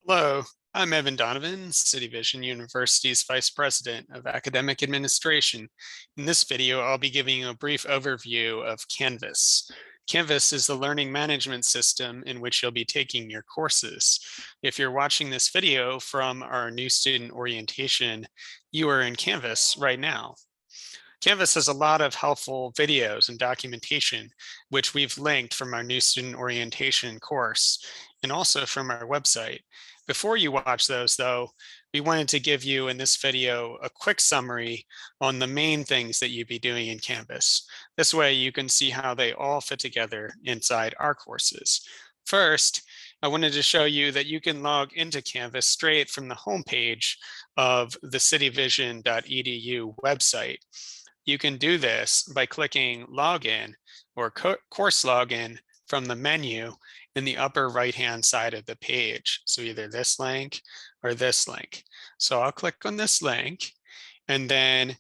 Hello, I'm Evan Donovan, City Vision University's Vice President of Academic Administration. In this video, I'll be giving you a brief overview of Canvas. Canvas is the learning management system in which you'll be taking your courses. If you're watching this video from our new student orientation, you are in Canvas right now. Canvas has a lot of helpful videos and documentation, which we've linked from our new student orientation course and also from our website. Before you watch those though, we wanted to give you in this video a quick summary on the main things that you'd be doing in Canvas. This way you can see how they all fit together inside our courses. First, I wanted to show you that you can log into Canvas straight from the homepage of the cityvision.edu website. You can do this by clicking Login or Course Login from the menu in the upper right-hand side of the page. So either this link or this link. So I'll click on this link, and then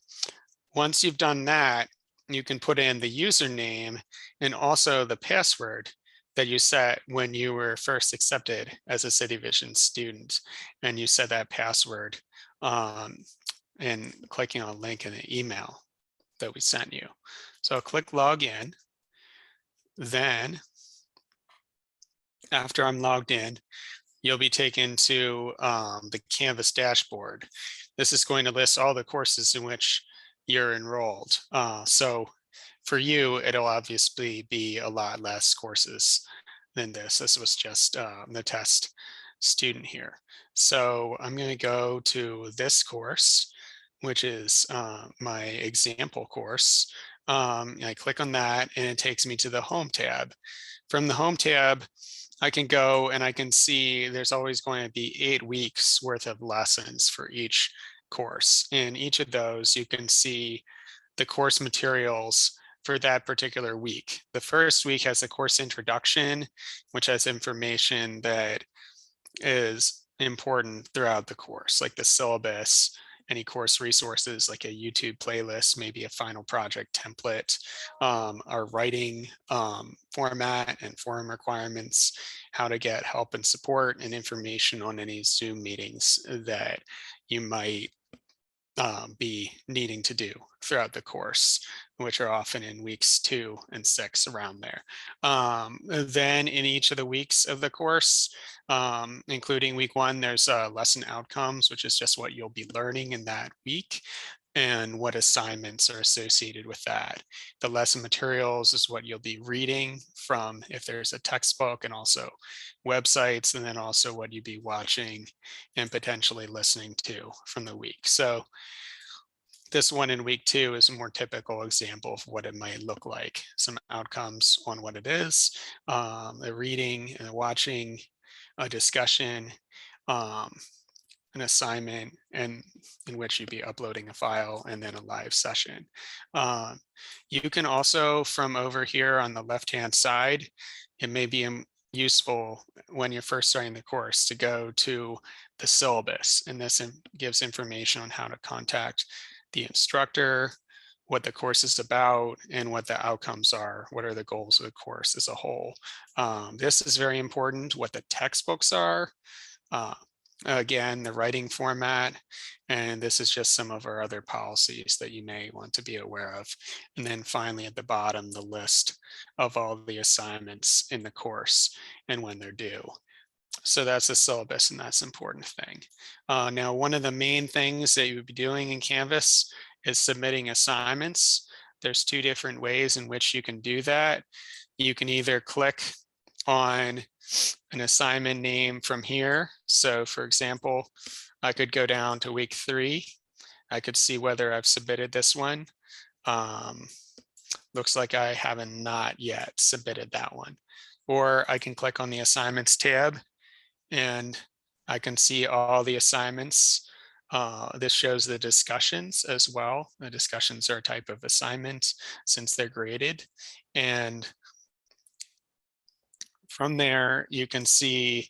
once you've done that, you can put in the username and also the password that you set when you were first accepted as a City Vision student. And you set that password and clicking on a link in the email that we sent you. So I'll click login. Then after I'm logged in, you'll be taken to the Canvas dashboard. This is going to list all the courses in which you're enrolled. So for you, it'll obviously be a lot less courses than this. This was just the test student here. So I'm going to go to this course, which is my example course. I click on that and it takes me to the home tab. From the home tab, I can go and I can see there's always going to be 8 weeks worth of lessons for each course. In each of those, you can see the course materials for that particular week. The first week has a course introduction, which has information that is important throughout the course, like the syllabus, any course resources like a YouTube playlist, maybe a final project template, our writing format and forum requirements, how to get help and support, and information on any Zoom meetings that you might be needing to do throughout the course, which are often in weeks 2 and 6 around there. Then in each of the weeks of the course, including week 1, there's lesson outcomes, which is just what you'll be learning in that week and what assignments are associated with that. The lesson materials is what you'll be reading from if there's a textbook, and also websites, and then also what you'd be watching and potentially listening to from the week. So this one in week 2 is a more typical example of what it might look like. Some outcomes on what it is, the reading and watching, a discussion, an assignment, and in which you'd be uploading a file, and then a live session. You can also, from over here on the left-hand side, it may be useful when you're first starting the course to go to the syllabus, and this gives information on how to contact the instructor, what the course is about, and what the outcomes are. What are the goals of the course as a whole? This is very important, what the textbooks are. Again, the writing format, and this is just some of our other policies that you may want to be aware of. And then finally at the bottom, the list of all the assignments in the course and when they're due. So that's the syllabus, and that's an important thing. Now, one of the main things that you would be doing in Canvas is submitting assignments. There's 2 different ways in which you can do that. You can either click on an assignment name from here. So for example, I could go down to week 3. I could see whether I've submitted this one. Looks like I haven't not yet submitted that one. Or I can click on the assignments tab and I can see all the assignments. This shows the discussions as well. The discussions are a type of assignment since they're graded. And from there, you can see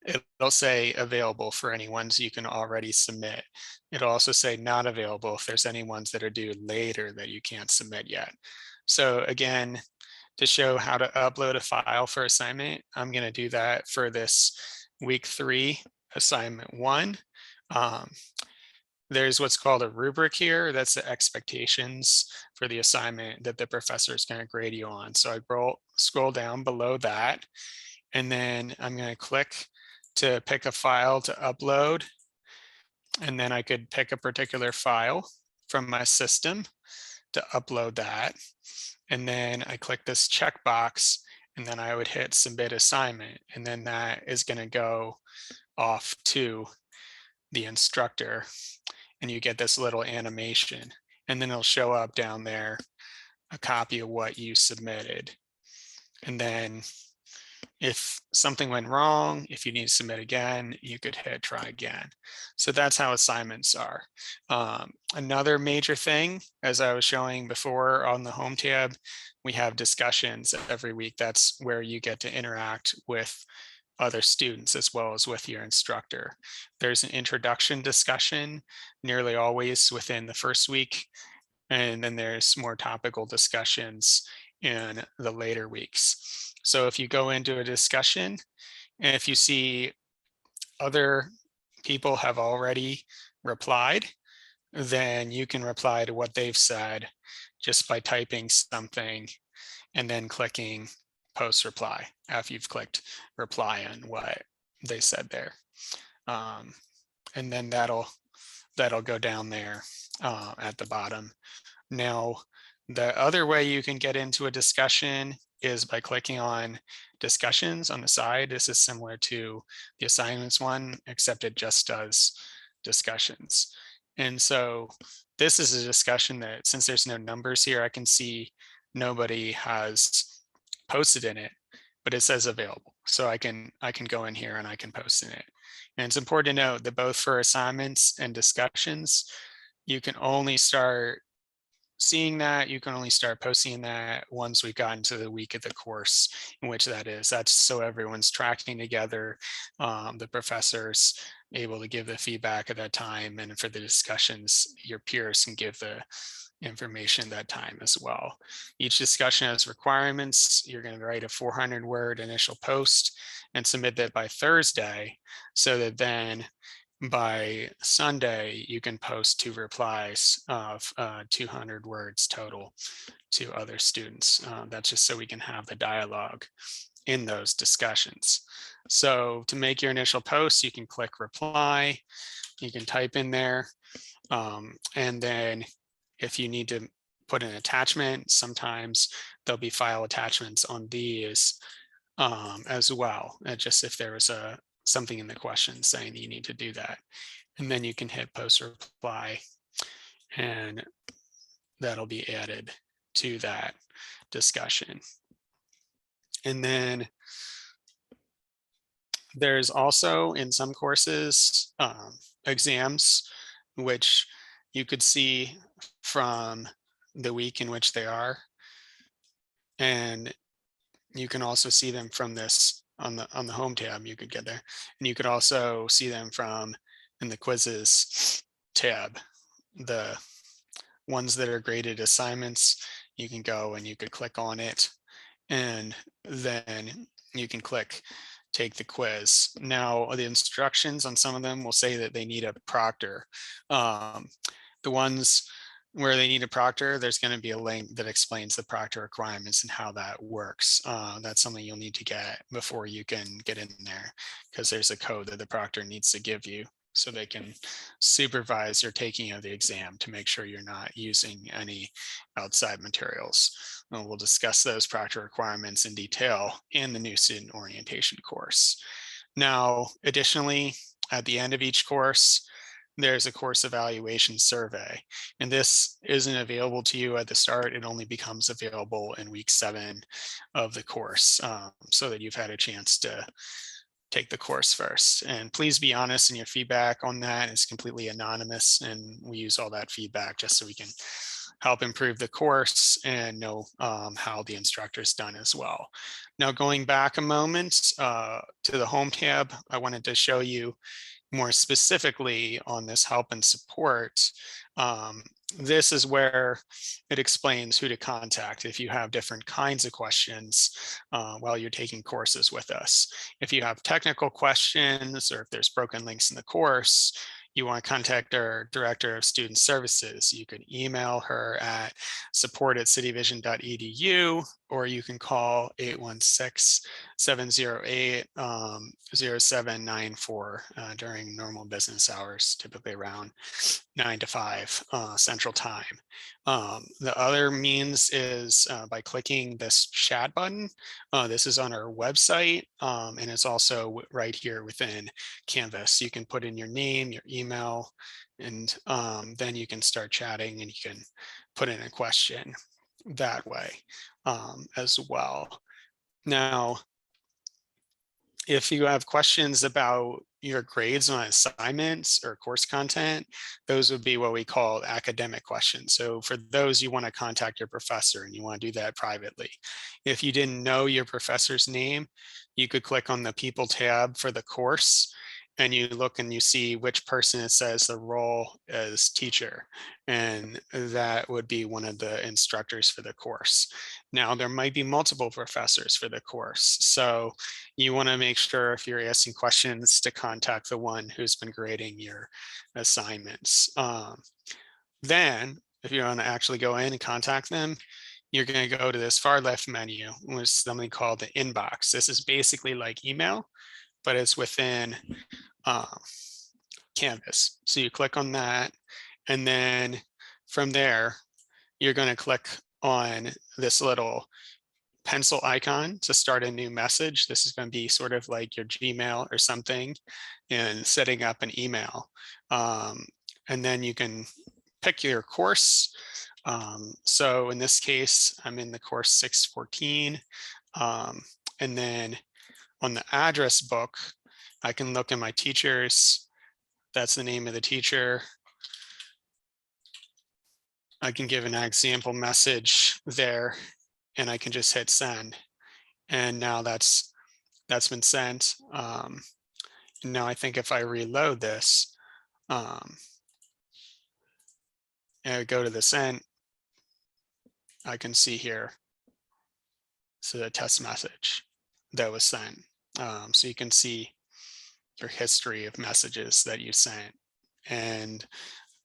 it'll say available for any ones you can already submit. It'll also say not available if there's any ones that are due later that you can't submit yet. So again, to show how to upload a file for assignment, I'm going to do that for this week 3, assignment 1. Um, there's what's called a rubric here. That's the expectations for the assignment that the professor is going to grade you on. So I scroll down below that, and then I'm going to click to pick a file to upload. And then I could pick a particular file from my system to upload that. And then I click this checkbox, and then I would hit submit assignment. And then that is going to go off to the instructor, and you get this little animation, and then it'll show up down there a copy of what you submitted. And then if something went wrong, if you need to submit again, you could hit try again. So that's how assignments are. Another major thing, as I was showing before on the home tab, we have discussions every week. That's where you get to interact with other students as well as with your instructor. There's an introduction discussion nearly always within the first week, and then there's more topical discussions in the later weeks. So if you go into a discussion, and if you see other people have already replied, then you can reply to what they've said just by typing something and then clicking post reply after you've clicked reply on what they said there. And then that'll go down there at the bottom. Now, the other way you can get into a discussion is by clicking on discussions on the side. This is similar to the assignments one, except it just does discussions. And so this is a discussion that, since there's no numbers here, I can see nobody has posted in it, but it says available. So I can go in here and I can post in it. And it's important to note that both for assignments and discussions, you can only start seeing that, you can only start posting that once we've gotten to the week of the course in which that is. That's so everyone's tracking together, the professor's able to give the feedback at that time, and for the discussions, your peers can give the information that time as well. Each discussion has requirements. You're going to write a 400-word initial post and submit that by Thursday, so that then by Sunday, you can post 2 replies of 200 words total to other students. That's just so we can have the dialogue in those discussions. So to make your initial post, you can click reply, you can type in there, and then if you need to put an attachment, sometimes there'll be file attachments on these as well. Just if there was something in the question saying that you need to do that. And then you can hit post reply, and that'll be added to that discussion. And then there's also, in some courses, exams, which you could see from the week in which they are. And you can also see them from this on the home tab. You could get there, and you could also see them from in the quizzes tab. The ones that are graded assignments, you can go and you could click on it, and then you can click take the quiz. Now, the instructions on some of them will say that they need a proctor. The ones where they need a proctor, there's going to be a link that explains the proctor requirements and how that works. That's something you'll need to get before you can get in there, because there's a code that the proctor needs to give you so they can supervise your taking of the exam to make sure you're not using any outside materials. And we'll discuss those proctor requirements in detail in the new student orientation course. Now, additionally, at the end of each course, there's a course evaluation survey, and this isn't available to you at the start. It only becomes available in week 7 of the course, so that you've had a chance to take the course first. And please be honest in your feedback on that. It's completely anonymous, and we use all that feedback just so we can help improve the course and know how the instructor's done as well. Now, going back a moment to the home tab, I wanted to show you more specifically on this help and support. this is where it explains who to contact if you have different kinds of questions while you're taking courses with us. If you have technical questions or if there's broken links in the course, you want to contact our Director of Student Services, you can email her at support@cityvision.edu, or you can call 816-708-0794 during normal business hours, typically around 9 to 5 Central Time. The other means is by clicking this chat button. This is on our website, and it's also right here within Canvas. You can put in your name, your email, and then you can start chatting and you can put in a question that way as well. Now, if you have questions about your grades on assignments or course content, those would be what we call academic questions. So for those, you want to contact your professor and you want to do that privately. If you didn't know your professor's name, you could click on the People tab for the course and you look and you see which person it says the role as teacher, and that would be one of the instructors for the course. Now, there might be multiple professors for the course, so you want to make sure if you're asking questions to contact the one who's been grading your assignments. Then, if you want to actually go in and contact them, you're going to go to this far left menu, which is something called the inbox. This is basically like email, but it's within Canvas. So you click on that, and then from there, you're going to click on this little pencil icon to start a new message. This is going to be sort of like your Gmail or something, and setting up an email. And then you can pick your course. So in this case, I'm in the course 614. And then on the address book, I can look at my teachers. That's the name of the teacher. I can give an example message there and I can just hit send. And now that's been sent. Now I think if I reload this, and I go to the sent, I can see here. So the test message that was sent. So you can see your history of messages that you sent. And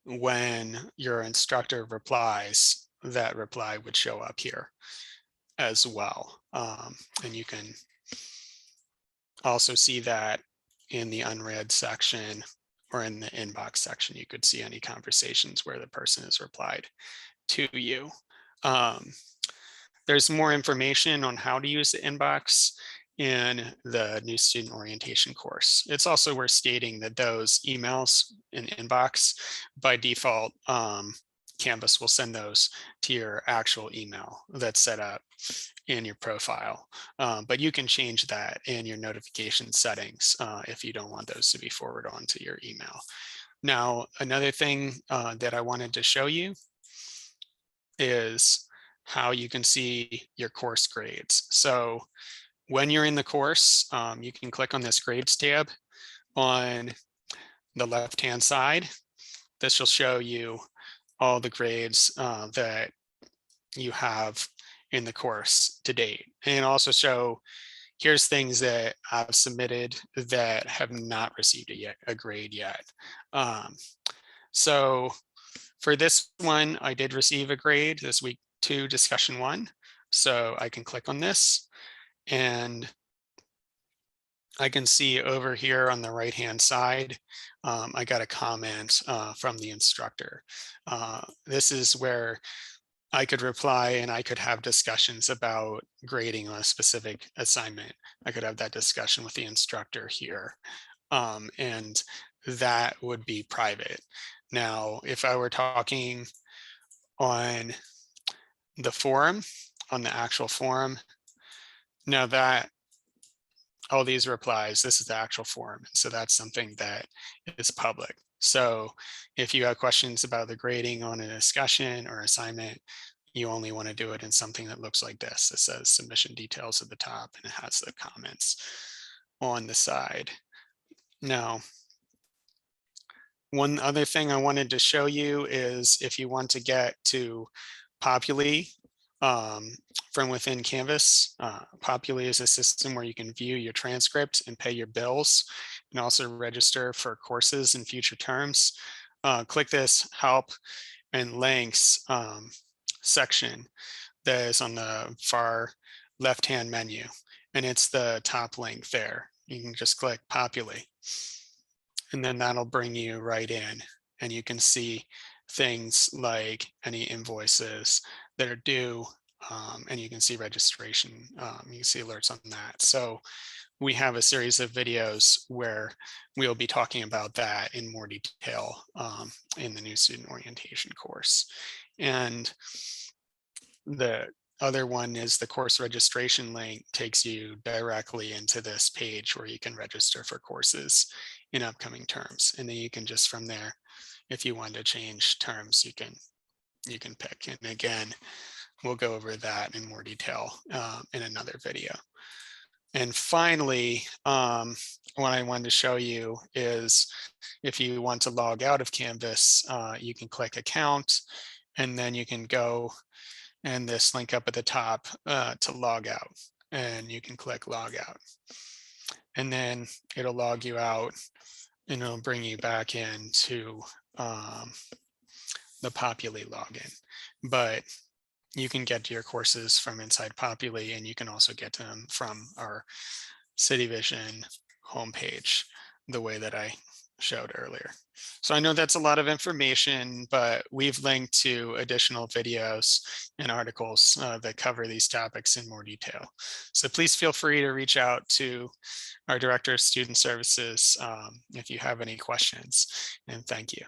when your instructor replies, that reply would show up here as well. And you can also see that in the unread section or in the inbox section. You could see any conversations where the person has replied to you. There's more information on how to use the inbox in the new student orientation course. It's also worth stating that those emails in inbox by default, Canvas will send those to your actual email that's set up in your profile. But you can change that in your notification settings if you don't want those to be forwarded on to your email. Now, another thing that I wanted to show you is how you can see your course grades. So when you're in the course, you can click on this grades tab on the left-hand side. This will show you all the grades that you have in the course to date, and also show here's things that I've submitted that have not received a grade yet. So for this one, I did receive a grade, this week 2 discussion 1. So I can click on this and I can see over here on the right hand side, I got a comment from the instructor. This is where I could reply and I could have discussions about grading on a specific assignment. I could have that discussion with the instructor here, and that would be private. Now, if I were talking on the forum, on the actual forum, now that all these replies, this is the actual forum. So that's something that is public. So if you have questions about the grading on a discussion or assignment, you only want to do it in something that looks like this. It says submission details at the top and it has the comments on the side. Now, One other thing I wanted to show you is if you want to get to Populi from within Canvas. Populi is a system where you can view your transcript and pay your bills and also register for courses in future terms. Click this help and links section that is on the far left-hand menu, and it's the top link there. You can just click Populi, and then that'll bring you right in, and you can see things like any invoices that are due, and you can see registration. You can see alerts on that. So we have a series of videos where we'll be talking about that in more detail in the new student orientation course. And the other one is the course registration link takes you directly into this page where you can register for courses in upcoming terms. And then you can just from there, if you want to change terms, you can pick. And again, we'll go over that in more detail in another video. And finally, what I wanted to show you is if you want to log out of Canvas, you can click account, and then you can go and this link up at the top to log out, and you can click log out, and then it'll log you out and it'll bring you back into the Populi login. But you can get to your courses from inside Populi, and you can also get to them from our CityVision homepage the way that I showed earlier. So I know that's a lot of information, but we've linked to additional videos and articles that cover these topics in more detail. So please feel free to reach out to our Director of Student Services if you have any questions, and thank you.